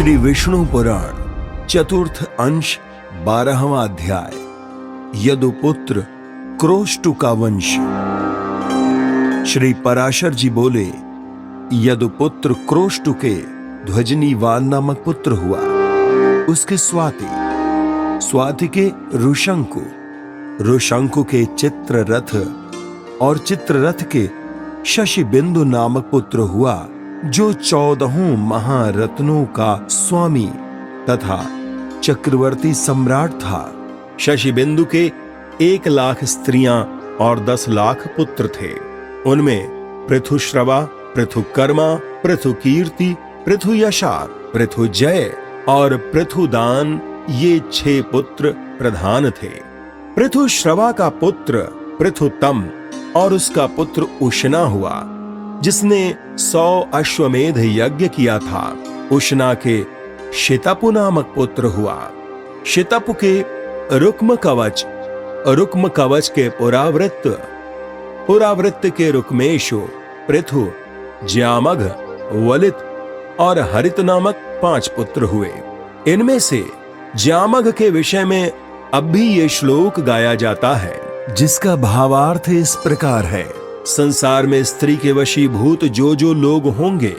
श्री विष्णु पुराण चतुर्थ अंश 12वां अध्याय यदुपुत्र क्रोष्टु का वंश। श्री पराशर जी बोले, यदुपुत्र क्रोष्टु के ध्वजनीवान नामक पुत्र हुआ। उसके स्वाति के रुशंकु के चित्ररथ और चित्ररथ के शशिबिंदु नामक पुत्र हुआ, जो 14 महारत्नों का स्वामी तथा चक्रवर्ती सम्राट था। शशिबिंदु के 1 लाख स्त्रियां और 10 लाख पुत्र थे। उनमें पृथुश्रवा, पृथुकर्मा, पृथुकीर्ति, पृथुयशा, पृथुजय और पृथुदान ये 6 पुत्र प्रधान थे। पृथुश्रवा का पुत्र पृथुतम और उसका पुत्र उशना हुआ, जिसने 100 अश्वमेध यज्ञ किया था। उशना के शितपु नामक पुत्र हुआ। शितपु के रुक्म कवच के पुरावृत्त के रुक्मेशु, पृथु, ज्यामघ, वलित और हरित नामक 5 पुत्र हुए। इनमें से ज्यामघ के विषय में अब भी ये श्लोक गाया जाता है, जिसका भावार्थ इस प्रकार है। संसार में स्त्री के वशीभूत जो लोग होंगे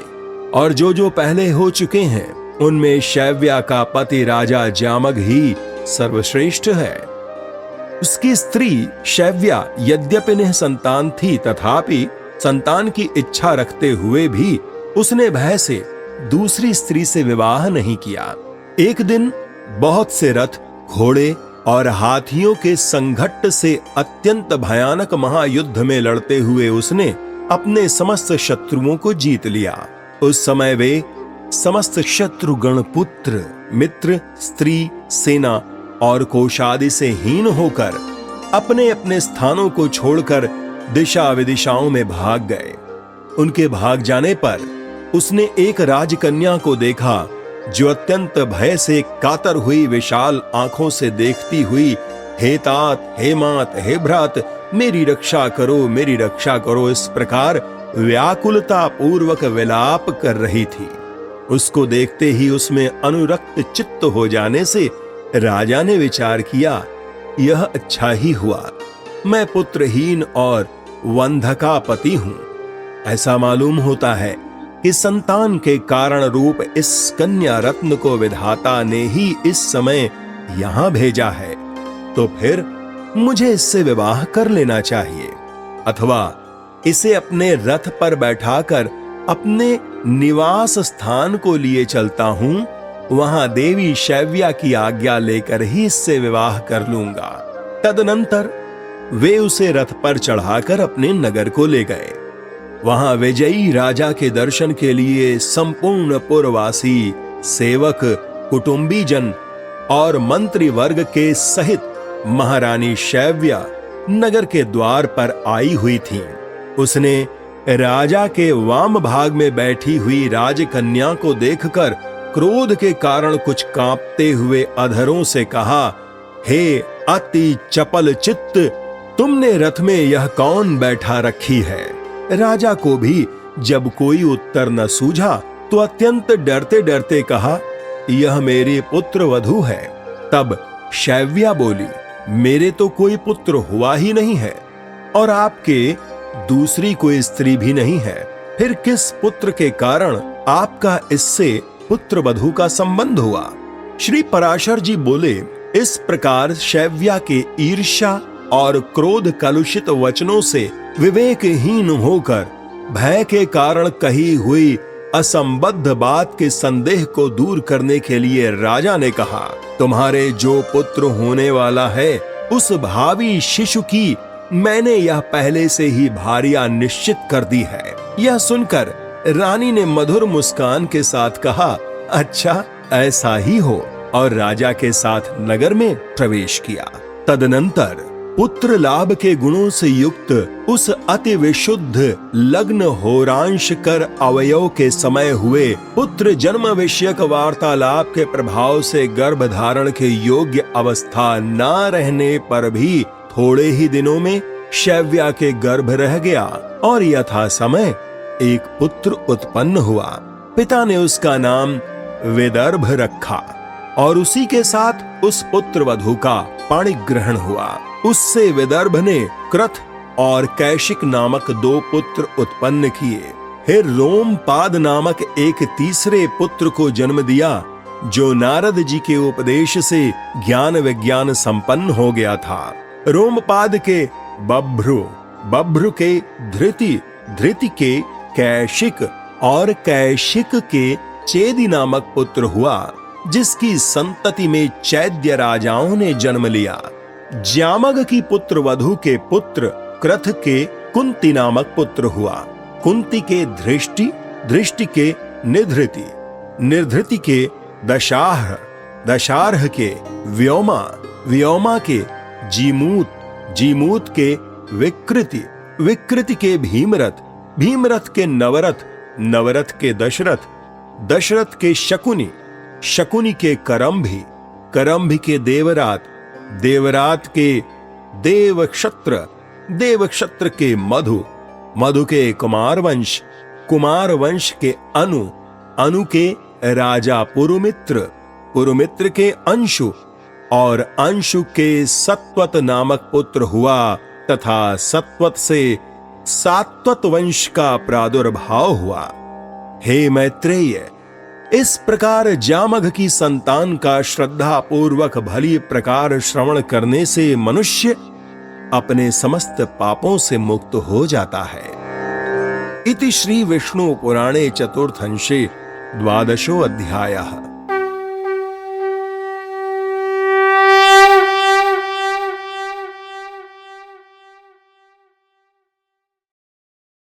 और जो पहले हो चुके हैं, उनमें शैव्या का पति राजा ज्यामघ ही सर्वश्रेष्ठ है। उसकी स्त्री शैव्या यद्यपि निसंतान थी, तथापि संतान की इच्छा रखते हुए भी उसने भय से दूसरी स्त्री से विवाह नहीं किया। एक दिन बहुत से रथ, घोड़े और हाथियों के संघट्ट से अत्यंत भयानक महायुद्ध में लड़ते हुए उसने अपने समस्त शत्रुओं को जीत लिया। उस समय वे समस्त शत्रुगण पुत्र, मित्र, स्त्री, सेना और कोषादि से हीन होकर अपने अपने स्थानों को छोड़कर दिशा विदिशाओं में भाग गए। उनके भाग जाने पर उसने एक राजकन्या को देखा, जो अत्यंत भय से कातर हुई विशाल आंखों से देखती हुई, हे तात, हे मात, हे भ्रात, मेरी रक्षा करो, इस प्रकार व्याकुलता पूर्वक विलाप कर रही थी। उसको देखते ही उसमें अनुरक्त चित्त हो जाने से राजा ने विचार किया, यह अच्छा ही हुआ, मैं पुत्रहीन और वंधका पति हूं। ऐसा मालूम होता है कि संतान के कारण रूप इस कन्या रत्न को विधाता ने ही इस समय यहां भेजा है, तो फिर मुझे इससे विवाह कर लेना चाहिए, अथवा इसे अपने रथ पर बैठाकर अपने निवास स्थान को लिए चलता हूं, वहां देवी शैव्या की आज्ञा लेकर ही इससे विवाह कर लूंगा। तदनंतर वे उसे रथ पर चढ़ाकर अपने नगर को ले गए। वहां विजयी राजा के दर्शन के लिए संपूर्ण पुरवासी, सेवक, कुटुंबीजन और मंत्री वर्ग के सहित महारानी शैव्या नगर के द्वार पर आई हुई थीं। उसने राजा के वाम भाग में बैठी हुई राजकन्या को देखकर क्रोध के कारण कुछ कांपते हुए अधरों से कहा, हे अति चपल चित्त, तुमने रथ में यह कौन बैठा रखी है? राजा को भी जब कोई उत्तर न सूझा तो अत्यंत डरते डरते कहा, यह मेरी पुत्र वधू है। तब शैव्या बोली, मेरे तो कोई पुत्र हुआ ही नहीं है और आपके दूसरी कोई स्त्री भी नहीं है, फिर किस पुत्र के कारण आपका इससे पुत्र वधू का संबंध हुआ? श्री पराशर जी बोले, इस प्रकार शैव्या के ईर्ष्या और क्रोध कलुषित वचनों से विवेकहीन होकर भय के कारण कही हुई असंबद्ध बात के संदेह को दूर करने के लिए राजा ने कहा, तुम्हारे जो पुत्र होने वाला है, उस भावी शिशु की मैंने यह पहले से ही भार्या निश्चित कर दी है। यह सुनकर रानी ने मधुर मुस्कान के साथ कहा, अच्छा ऐसा ही हो, और राजा के साथ नगर में प्रवेश किया। तदनंतर पुत्र लाभ के गुणों से युक्त उस अति विशुद्ध लग्न होरांश कर अवयव के समय हुए पुत्र जन्म विषयक वार्तालाप के प्रभाव से गर्भ धारण के योग्य अवस्था न रहने पर भी थोड़े ही दिनों में शैव्या के गर्भ रह गया और यथा समय एक पुत्र उत्पन्न हुआ। पिता ने उसका नाम विदर्भ रखा और उसी के साथ उस पुत्र वधू का पाणि ग्रहण हुआ। उससे विदर्भ ने क्रथ और कैशिक नामक 2 पुत्र उत्पन्न किए। फिर रोमपाद नामक एक तीसरे पुत्र को जन्म दिया, जो नारद जी के उपदेश से ज्ञान विज्ञान संपन्न हो गया था। रोमपाद के बभ्रु, बभ्रु के धृति, धृति के कैशिक और कैशिक के चेदि नामक पुत्र हुआ, जिसकी संतति में चैद्य राजाओं ने जन्म लिया। ज्यामग की पुत्र वधु के पुत्र क्रथ के कुंती नामक पुत्र हुआ। कुंती के धृष्टि, धृष्टि के निधृति, निर्धृति के दशार्ह, दशार्ह के व्योमा, व्योमा के जीमूत, जीमूत के विकृति, विकृति के भीमरथ, भीमरथ के नवरथ, नवरथ के दशरथ, दशरथ के शकुनी, शकुनी के करम्भी, करम्भी के देवरात, देवरात के देवक्षत्र, देवक्षत्र के मधु, मधु के कुमार वंश, कुमार वंश के अनु, अनु के राजा पुरुमित्र, पुरुमित्र के अंशु और अंशु के सत्वत नामक पुत्र हुआ तथा सत्वत से सात्वत वंश का प्रादुर्भाव हुआ। हे मैत्रेय, इस प्रकार जामग की संतान का श्रद्धा पूर्वक भली प्रकार श्रवण करने से मनुष्य अपने समस्त पापों से मुक्त हो जाता है। इति श्री विष्णु पुराणे चतुर्थंशे 12 अध्यायः।